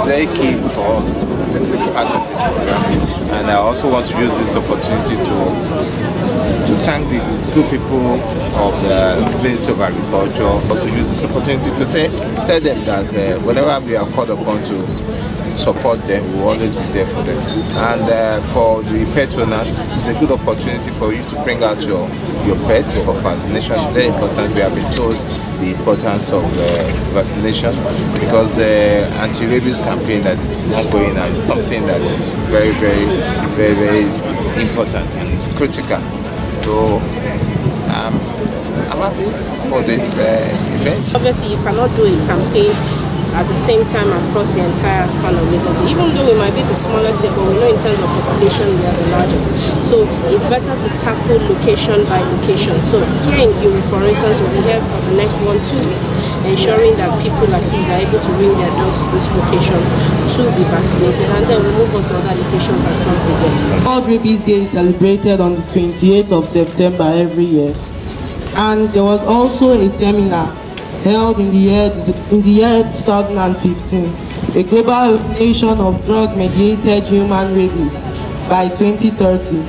very key for us to be part of this program. And I also want to use this opportunity to thank the good people of the Ministry of Agriculture. Also use this opportunity to tell them that whenever we are called upon to support them, we will always be there for them. And for the pet owners, it's a good opportunity for you to bring out your pet for vaccination. Very important. We have been told the importance of vaccination, because the anti-rabies campaign that's ongoing is something that is very, very, very, very important, and it's critical. So I'm happy for this event. Obviously, you cannot do a campaign at the same time across the entire span of Lagos. Even though we might be the smallest state, but we know in terms of population we are the largest. So it's better to tackle location by location. So here in Uri, for instance, we'll be here for the next 1-2 weeks, ensuring that people like these are able to bring their dogs to this location to be vaccinated, and then we'll move on to other locations across the year. World Rabies Day is celebrated on the 28th of September every year. And there was also a seminar held in the year 2015, a global elimination of drug-mediated human rabies by 2030.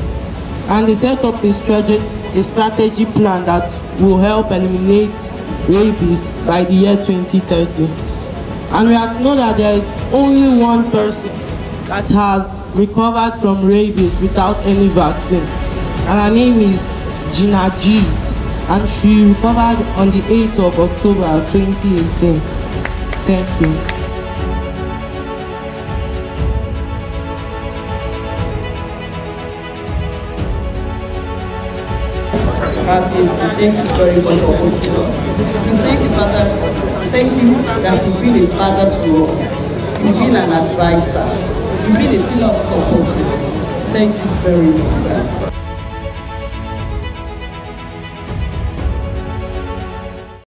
And they set up a strategy plan that will help eliminate rabies by the year 2030. And we have to know that there is only one person that has recovered from rabies without any vaccine. And her name is Gina Gees. And she recovered on the 8th of October 2018. Thank you. Thank you very much for hosting us. Thank you, Father. Thank you that you've been a father to us. You've been an advisor. You've been a pillar of support to us. Thank you very much, sir.